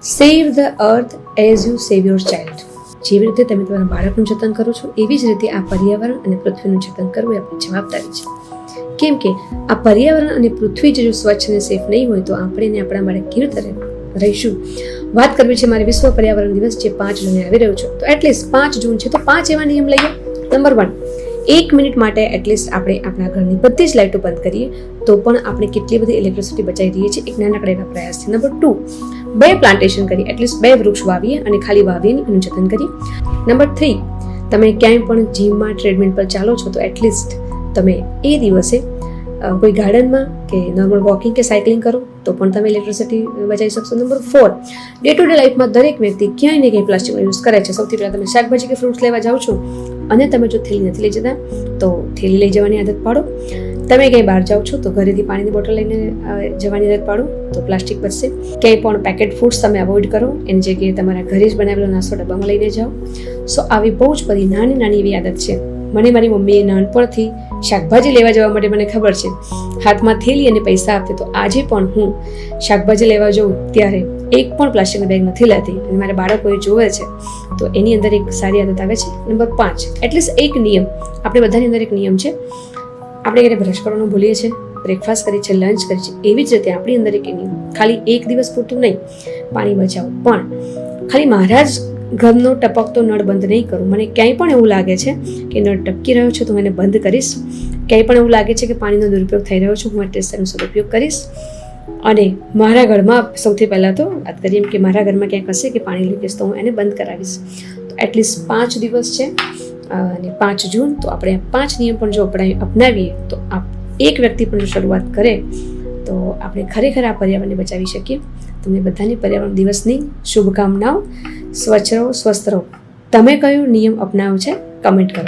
Save the earth as you save your child. જેવી રીતે તમે તમારા બાળકનું જતન કરો છો, એવી જ રીતે આ પર્યાવરણ અને પૃથ્વીનું જતન કરવું એ આપણી જવાબદારી છે. કેમ કે આ પર્યાવરણ અને પૃથ્વી જો સ્વચ્છ અને સેફ નહીં હોય તો આપણે આપણા બાળક કેવી રીતે રહીશું. વાત કરવી છે મારે વિશ્વ પર્યાવરણ દિવસ જે 5 જૂને આવી રહ્યો છે, તો એટલીસ્ટ 5 જૂન છે તો 5 એવા નિયમ લઈએ. નંબર 1, 1 મિનિટ માટે એટલીસ્ટ આપણે આપણા ઘરની બધી જ લાઇટો બંધ કરીએ તો પણ આપણે કેટલી બધી ઇલેક્ટ્રિસિટી બચાવી રહીએ છીએ એક નાનકડા એવા પ્રયાસથી. નંબર 2, 2 પ્લાન્ટેશન કરીએ, એટલીસ્ટ 2 વૃક્ષ વાવીએ અને ખાલી વાવીને એનું જતન કરીએ. નંબર 3, તમે ક્યાંય પણ જીમમાં ટ્રેડમિલ પર ચાલો છો તો એટલીસ્ટ તમે એ દિવસે કોઈ ગાર્ડનમાં કે નોર્મલ વોકિંગ કે સાયકલિંગ કરો તો પણ તમે ઇલેક્ટ્રિસિટી બચાવી શકશો. નંબર 4, ડે ટુ ડે લાઈફમાં દરેક વ્યક્તિ ક્યાંય ને ક્યાંય પ્લાસ્ટિકનો યુઝ કરે છે. સૌથી પહેલાં તમે શાકભાજી કે ફ્રૂટ્સ લેવા જાઓ છો અને તમે જો થેલી નથી લઈ જતા તો થેલી લઈ જવાની આદત પાડો. તમે ક્યાંય બહાર જાઓ છો તો ઘરેથી પાણીની બોટલ લઈને જવાની આદત પાડો તો પ્લાસ્ટિક બચશે. ક્યાંય પણ પેકેટ ફૂડ્સ તમે અવોઇડ કરો, એની જગ્યાએ તમારા ઘરે જ બનાવેલો નાસ્તો ડબ્બામાં લઈને જાઓ. સો આવી બહુ જ બધી નાની નાની એવી આદત છે. મને મારી મમ્મીએ નાનપણથી શાકભાજી લેવા જવા માટે મને ખબર છે હાથમાં થેલી અને પૈસા આપते, તો આજે પણ હું શાકભાજી લેવા જાઉં ત્યારે એક પણ પ્લાસ્ટિકની બેગ નથી લેતી અને મારા બાળકોએ જોવે છે તો એની અંદર એક સારી આદત આવે છે. નંબર 5, એટલીસ્ટ એક નિયમ, આપણે બધાની અંદર એક નિયમ છે. આપણે ક્યારે બ્રશ કરવાનું ભૂલીએ છીએ, બ્રેકફાસ્ટ કરીએ છીએ, લંચ કરીએ છીએ, એવી જ રીતે આપણી અંદર એક નિયમ, ખાલી એક દિવસ પૂરતું નહીં પાણી બચાવો, પણ ખાલી મારા જ ઘરનો ટપકતો નળ બંધ નહીં કરું. મને ક્યાંય પણ એવું લાગે છે કે નળ ટપકી રહ્યો છે તો હું એને બંધ કરીશ. ક્યાંય પણ એવું લાગે છે કે પાણીનો દુરુપયોગ થઈ રહ્યો છે, હું એટલીસ્ટ તેનો સદુપયોગ કરીશ. અને મારા ઘરમાં સૌથી પહેલાં તો વાત કરીએ કે મારા ઘરમાં ક્યાંક હશે કે પાણી લીકેજ તો હું એને બંધ કરાવીશ. તો એટલીસ્ટ 5 દિવસ છે અને 5 જૂન, તો આપણે 5 નિયમ પણ જો અપનાવીએ તો એક વ્યક્તિ પણ જો શરૂઆત કરે તો આપણે ખરેખર આ પર્યાવરણને બચાવી શકીએ. તમને બધાની પર્યાવરણ દિવસની શુભકામનાઓ. સ્વચ્છ રહો, સ્વસ્થ રહો. તમે કયો નિયમ અપનાવ્યો છે કમેન્ટ કરો.